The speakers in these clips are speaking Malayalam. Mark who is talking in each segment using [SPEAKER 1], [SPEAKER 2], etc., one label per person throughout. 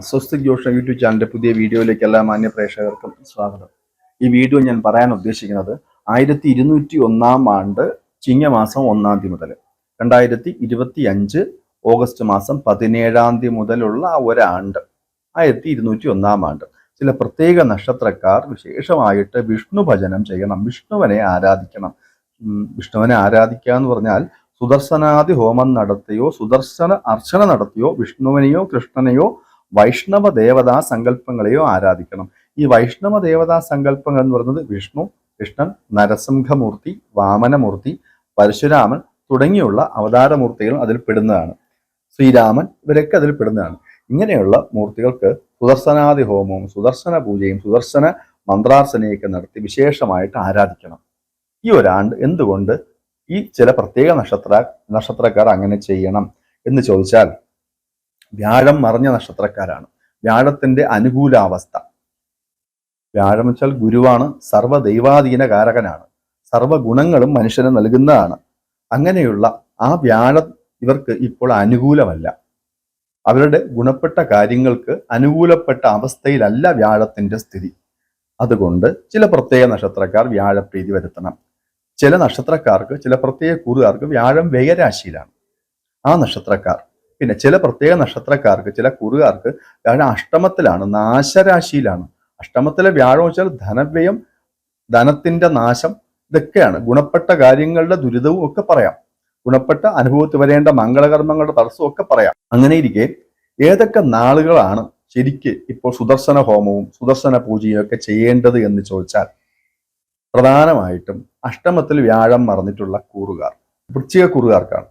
[SPEAKER 1] സ്വസ്തിക് ജ്യോതിഷം യൂട്യൂബ് ചാനലിന്റെ പുതിയ വീഡിയോയിലേക്ക് എല്ലാ മാന്യ പ്രേക്ഷകർക്കും സ്വാഗതം. ഈ വീഡിയോ ഞാൻ പറയാൻ ഉദ്ദേശിക്കുന്നത് 1201 ആണ്ട് ചിങ്ങമാസം 1 മുതൽ 2025 ഓഗസ്റ്റ് മാസം 17 മുതലുള്ള ഒരാണ്ട് 1201 ആണ്ട് ചില പ്രത്യേക നക്ഷത്രക്കാർ വിശേഷമായിട്ട് വിഷ്ണു ഭജനം ചെയ്യണം, വിഷ്ണുവിനെ ആരാധിക്കണം. വിഷ്ണുവിനെ ആരാധിക്കുക എന്ന് പറഞ്ഞാൽ സുദർശനാദി ഹോമം നടത്തിയോ സുദർശന അർച്ചന നടത്തിയോ വിഷ്ണുവിനെയോ കൃഷ്ണനെയോ വൈഷ്ണവ ദേവതാ സങ്കല്പങ്ങളെയോ ആരാധിക്കണം. ഈ വൈഷ്ണവ ദേവതാ സങ്കല്പങ്ങൾ എന്ന് പറയുന്നത് വിഷ്ണു, കൃഷ്ണൻ, നരസിംഹമൂർത്തി, വാമനമൂർത്തി, പരശുരാമൻ തുടങ്ങിയുള്ള അവതാരമൂർത്തികൾ അതിൽ പെടുന്നതാണ്. ശ്രീരാമൻ ഇവരൊക്കെ അതിൽ പെടുന്നതാണ്. ഇങ്ങനെയുള്ള മൂർത്തികൾക്ക് സുദർശനാദി ഹോമവും സുദർശന പൂജയും സുദർശന മന്ത്രാർച്ചനയൊക്കെ നടത്തി വിശേഷമായിട്ട് ആരാധിക്കണം. ഈ ഒരാണ്ട് എന്തുകൊണ്ട് ഈ ചില പ്രത്യേക നക്ഷത്രക്കാർ അങ്ങനെ ചെയ്യണം എന്ന് ചോദിച്ചാൽ, വ്യാഴം മറഞ്ഞ നക്ഷത്രക്കാരാണ്. വ്യാഴത്തിന്റെ അനുകൂലാവസ്ഥ, വ്യാഴം വെച്ചാൽ ഗുരുവാണ്, സർവ്വദൈവാധീന കാരകനാണ്, സർവ്വഗുണങ്ങളും മനുഷ്യന് നൽകുന്നതാണ്. അങ്ങനെയുള്ള ആ വ്യാഴം ഇവർക്ക് ഇപ്പോൾ അനുകൂലമല്ല. അവരുടെ ഗുണപ്പെട്ട കാര്യങ്ങൾക്ക് അനുകൂലപ്പെട്ട അവസ്ഥയിലല്ല വ്യാഴത്തിന്റെ സ്ഥിതി. അതുകൊണ്ട് ചില പ്രത്യേക നക്ഷത്രക്കാർ വ്യാഴപ്രീതി വരുത്തണം. ചില നക്ഷത്രക്കാർക്ക്, ചില പ്രത്യേക കൂറുകാർക്ക് വ്യാഴം വ്യയരാശിയിലാണ്. ആ നക്ഷത്രക്കാർ, പിന്നെ ചില പ്രത്യേക നക്ഷത്രക്കാർക്ക്, ചില കൂറുകാർക്ക് വ്യാഴം അഷ്ടമത്തിലാണ്, നാശരാശിയിലാണ്. അഷ്ടമത്തിലെ വ്യാഴം വെച്ചാൽ ധനവ്യയം, ധനത്തിന്റെ നാശം, ഇതൊക്കെയാണ്. ഗുണപ്പെട്ട കാര്യങ്ങളുടെ ദുരിതവും ഒക്കെ പറയാം, ഗുണപ്പെട്ട അനുഭവത്തിൽ വരേണ്ട മംഗളകർമ്മങ്ങളുടെ തടസ്സവും ഒക്കെ പറയാം. അങ്ങനെ ഇരിക്കെ ഏതൊക്കെ നാളുകളാണ് ശരിക്ക് ഇപ്പോൾ സുദർശന ഹോമവും സുദർശന പൂജയും ഒക്കെ ചെയ്യേണ്ടത് എന്ന് ചോദിച്ചാൽ, പ്രധാനമായിട്ടും അഷ്ടമത്തിൽ വ്യാഴം മറന്നിട്ടുള്ള കൂറുകാർ വൃശ്ചിക കൂറുകാർക്കാണ്.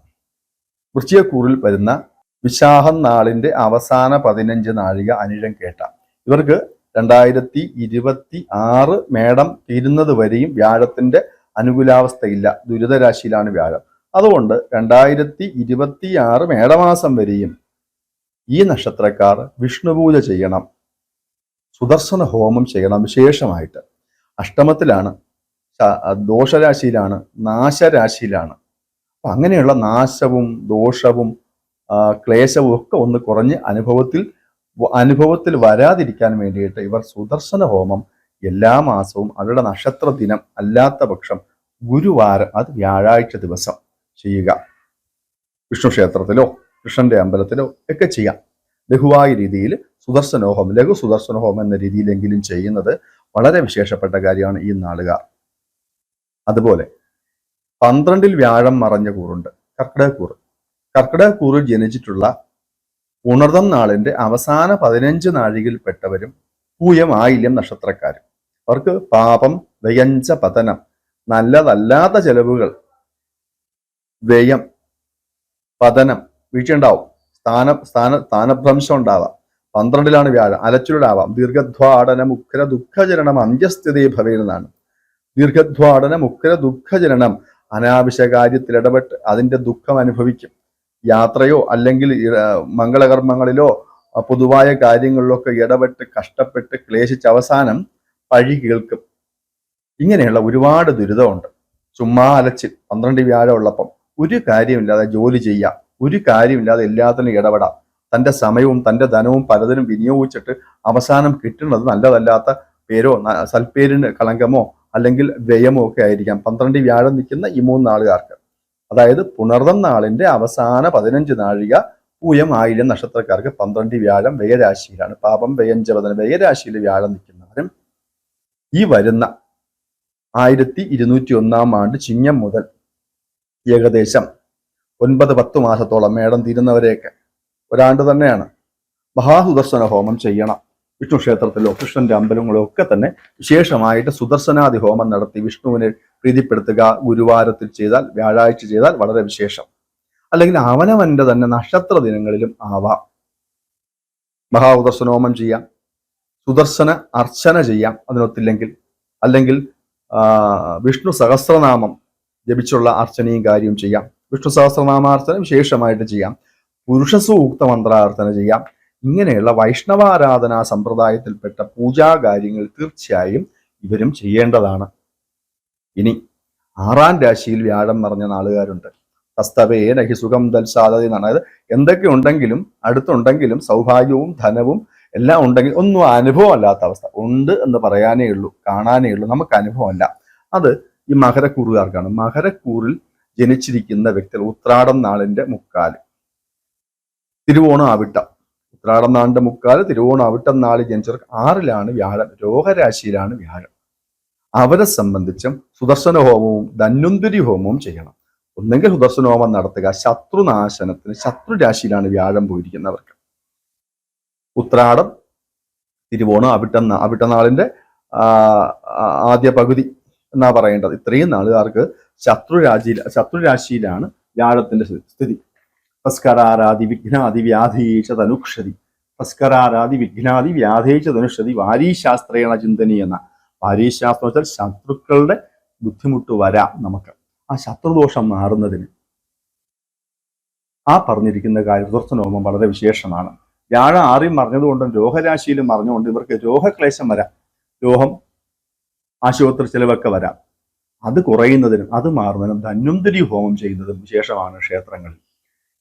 [SPEAKER 1] വൃശ്ചിക കൂറിൽ വരുന്ന വിശാഖം നാളിന്റെ അവസാന 15 നാഴിക അനിഴം കേട്ട ഇവർക്ക് 2026 മേടം തീരുന്നത് വരെയും വ്യാഴത്തിന്റെ അനുകൂലാവസ്ഥയില്ല, ദുരിതരാശിയിലാണ് വ്യാഴം. അതുകൊണ്ട് 2026 മേടമാസം വരെയും ഈ നക്ഷത്രക്കാർ വിഷ്ണുപൂജ ചെയ്യണം, സുദർശന ഹോമം ചെയ്യണം. വിശേഷമായിട്ട് അഷ്ടമത്തിലാണ്, ദോഷരാശിയിലാണ്, നാശരാശിയിലാണ്. അപ്പൊ അങ്ങനെയുള്ള നാശവും ദോഷവും ക്ലേശവും ഒക്കെ ഒന്ന് കുറഞ്ഞ് അനുഭവത്തിൽ വരാതിരിക്കാൻ വേണ്ടിയിട്ട് ഇവർ സുദർശന ഹോമം എല്ലാ മാസവും അവരുടെ നക്ഷത്ര ദിനം അല്ലാത്ത പക്ഷം ഗുരുവാരം, അത് വ്യാഴാഴ്ച ദിവസം ചെയ്യുക. വിഷ്ണു ക്ഷേത്രത്തിലോ കൃഷ്ണന്റെ അമ്പലത്തിലോ ഒക്കെ ചെയ്യാം. ലഘുവായ രീതിയിൽ സുദർശനോഹം, ലഘു സുദർശനഹോമം എന്ന രീതിയിലെങ്കിലും ചെയ്യുന്നത് വളരെ വിശേഷപ്പെട്ട കാര്യമാണ് ഈ നാളുകാർ. അതുപോലെ 12 വ്യാഴം മറഞ്ഞ കൂറുണ്ട്, കർക്കിടകക്കൂറ്. കർക്കിടകക്കൂറിൽ ജനിച്ചിട്ടുള്ള പുണർതം നാളിന്റെ അവസാന 15 നാഴികയിൽപ്പെട്ടവരും പൂയം ആയില്യം നക്ഷത്രക്കാരും. അവർക്ക് പാപം, വ്യയഞ്ച പതനം, നല്ലതല്ലാത്ത ചെലവുകൾ, വ്യയം, പതനം, വീഴ്ചയുണ്ടാവും, സ്ഥാനഭ്രംശം ഉണ്ടാവാം. 12ലാണ് വ്യാഴം, അലച്ചിലുണ്ടാവാം. ദീർഘധ്വാടനം ഉഗ്ര ദുഃഖജനനം അന്ത്യസ്ഥിതി ഭവേന്നാണ്. ദീർഘധ്വാടനം ഉഗ്ര ദുഃഖജനനം, അനാവശ്യ കാര്യത്തിൽ ഇടപെട്ട് അതിന്റെ ദുഃഖം അനുഭവിക്കും. യാത്രയോ അല്ലെങ്കിൽ മംഗളകർമ്മങ്ങളിലോ പൊതുവായ കാര്യങ്ങളിലൊക്കെ ഇടപെട്ട് കഷ്ടപ്പെട്ട് ക്ലേശിച്ച് അവസാനം പഴി കേൾക്കും. ഇങ്ങനെയുള്ള ഒരുപാട് ദുരിതമുണ്ട്. ചുമ്മാ അലച്ചിൽ 12 വ്യാഴം ഉള്ളപ്പം ഒരു കാര്യമില്ലാതെ ജോലി ചെയ്യാം, ഒരു കാര്യമില്ലാതെ എല്ലാത്തിനും ഇടപെടാം. തന്റെ സമയവും തന്റെ ധനവും പലതിനും വിനിയോഗിച്ചിട്ട് അവസാനം കിട്ടുന്നത് നല്ലതല്ലാത്ത പേരോ സൽപ്പേരിന് കളങ്കമോ അല്ലെങ്കിൽ വ്യയമോ ഒക്കെ ആയിരിക്കാം 12 വ്യാഴം നിൽക്കുന്ന ഈ 3 നാളുകാർക്ക്. അതായത് പുണർതം നാളിന്റെ അവസാന 15 നാഴിക പൂയം ആയില്യം നക്ഷത്രക്കാർക്ക് 12 വ്യാഴം വ്യയരാശിയിലാണ്. പാപം, വ്യയഞ്ചവദന, വ്യയരാശിയിൽ വ്യാഴം നിൽക്കുന്നവരും ഈ വരുന്ന 1201 ആണ്ട് ചിങ്ങം മുതൽ ഏകദേശം 9-10 മാസത്തോളം മേടം തീരുന്നവരെയൊക്കെ ഒരാണ്ട് തന്നെയാണ് മഹാസുദർശന ഹോമം ചെയ്യണം. വിഷ്ണു ക്ഷേത്രത്തിലോ കൃഷ്ണന്റെ അമ്പലങ്ങളോ ഒക്കെ തന്നെ വിശേഷമായിട്ട് സുദർശനാദി ഹോമം നടത്തി വിഷ്ണുവിനെ പ്രീതിപ്പെടുത്തുക. ഗുരുവാരത്തിൽ ചെയ്താൽ, വ്യാഴാഴ്ച ചെയ്താൽ വളരെ വിശേഷം. അല്ലെങ്കിൽ അവനവന്റെ തന്നെ നക്ഷത്ര ദിനങ്ങളിലും ആവാം. മഹാസുദർശന ഹോമം ചെയ്യാം, സുദർശന അർച്ചന ചെയ്യാം അതിനൊത്തില്ലെങ്കിൽ. അല്ലെങ്കിൽ വിഷ്ണു സഹസ്രനാമം ജപിച്ചുള്ള അർച്ചനയും കാര്യവും ചെയ്യാം. വിഷ്ണു സഹസ്രനാമാർച്ചന വിശേഷമായിട്ട് ചെയ്യാം. പുരുഷ സൂക്ത മന്ത്രാർത്ഥന ചെയ്യാം. ഇങ്ങനെയുള്ള വൈഷ്ണവാരാധനാ സമ്പ്രദായത്തിൽപ്പെട്ട പൂജാകാര്യങ്ങൾ തീർച്ചയായും ഇവരും ചെയ്യേണ്ടതാണ്. ഇനി 6-ാം രാശിയിൽ വ്യാഴം മറഞ്ഞ നാളുകാരുണ്ട്. തസ്തവേ നഹി സുഖം തൽസാധതി എന്നാണ്. അതായത് എന്തൊക്കെ ഉണ്ടെങ്കിലും അടുത്തുണ്ടെങ്കിലും സൗഭാഗ്യവും ധനവും എല്ലാം ഉണ്ടെങ്കിൽ ഒന്നും അനുഭവം അല്ലാത്ത അവസ്ഥ. ഉണ്ട് എന്ന് പറയാനേ ഉള്ളൂ, കാണാനേ ഉള്ളൂ, നമുക്ക് അനുഭവമല്ല. അത് ഈ മകരക്കൂറുകാർക്കാണ്. മകരക്കൂറിൽ ജനിച്ചിരിക്കുന്ന വ്യക്തികൾ ഉത്രാടം നാളിന്റെ മുക്കാല്, തിരുവോണം അവിട്ടം, ഉത്രാടം നാളിന്റെ മുക്കാല്, തിരുവോണം അവിട്ടം നാളിൽ ജനിച്ചവർക്ക് 6-ലാണ് വ്യാഴം, രോഗരാശിയിലാണ് വ്യാഴം. അവരെ സംബന്ധിച്ചും സുദർശന ഹോമവും ധന്വന്തരി ഹോമവും ചെയ്യണം. ഒന്നെങ്കിൽ സുദർശന ഹോമം നടത്തുക, ശത്രുനാശനത്തിന്. ശത്രുരാശിയിലാണ് വ്യാഴം പോയിരിക്കുന്നവർക്ക്. ഉത്രാടം, തിരുവോണം, അവിട്ടനാളിന്റെ ആദ്യ പകുതി എന്നാ പറയേണ്ടത്. ഇത്രയും നാളുകാർക്ക് ശത്രുരാശിയിലാണ് വ്യാഴത്തിന്റെ സ്ഥിതി. തസ്കരാരാദി വിഘ്നാദി വ്യാധീശ തനുക്ഷതി, തസ്കരാരാദി വിഘ്നാദി വ്യാധീശ തനുക്ഷതി വാരീശാസ്ത്രേണ ചിന്തനീയ എന്ന. വാരീശാസ്ത്രം വെച്ചാൽ ശത്രുക്കളുടെ ബുദ്ധിമുട്ട് വരാം നമുക്ക്. ആ ശത്രുദോഷം മാറുന്നതിന് ആ പറഞ്ഞിരിക്കുന്ന കാര്യം സുദർശനഹോമം വളരെ വിശേഷമാണ്. വ്യാഴം 6-ൽ മറിഞ്ഞതുകൊണ്ടും രോഗരാശിയിലും മറിഞ്ഞുകൊണ്ട് ഇവർക്ക് രോഗക്ലേശം വരാം, രോഗം, ആശുപത്രി ചെലവൊക്കെ വരാം. അത് കുറയുന്നതിനും അത് മാറുന്നതിനും ധന്വന്തരി ഹോമം ചെയ്യുന്നതും വിശേഷമാണ് ക്ഷേത്രങ്ങളിൽ.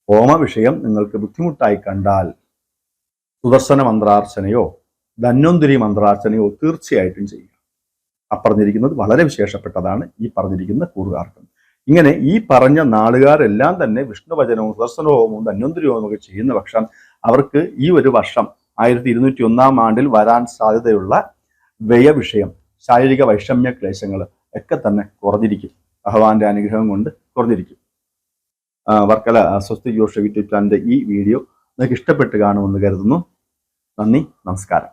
[SPEAKER 1] ഹോമ വിഷയം നിങ്ങൾക്ക് ബുദ്ധിമുട്ടായി കണ്ടാൽ സുദർശന മന്ത്രാർച്ചനയോ ധന്വന്തരി മന്ത്രാർച്ചനയോ തീർച്ചയായിട്ടും ചെയ്യുക. അപ്പറഞ്ഞിരിക്കുന്നത് വളരെ വിശേഷപ്പെട്ടതാണ് ഈ പറഞ്ഞിരിക്കുന്ന കൂറുകാർക്കും. ഇങ്ങനെ ഈ പറഞ്ഞ നാളുകാരെല്ലാം തന്നെ വിഷ്ണുവചനവും സുദർശന ഹോമവും ധന്വന്തരി ഹോമവും ഒക്കെ ചെയ്യുന്ന പക്ഷം അവർക്ക് ഈ ഒരു വർഷം 1201 ആണ്ടിൽ വരാൻ സാധ്യതയുള്ള വ്യയവിഷയം, ശാരീരിക വൈഷമ്യ ക്ലേശങ്ങൾ ഒക്കെ തന്നെ കുറഞ്ഞിരിക്കും. ഭഗവാന്റെ അനുഗ്രഹം കൊണ്ട് കുറഞ്ഞിരിക്കും. വർക്കല സ്വസ്തി ജ്യോതിഷ യൂട്യൂബ് ചാനലിന്റെ ഈ വീഡിയോ നിങ്ങൾക്ക് ഇഷ്ടപ്പെട്ട് കാണുമെന്ന് കരുതുന്നു. നന്ദി, നമസ്കാരം.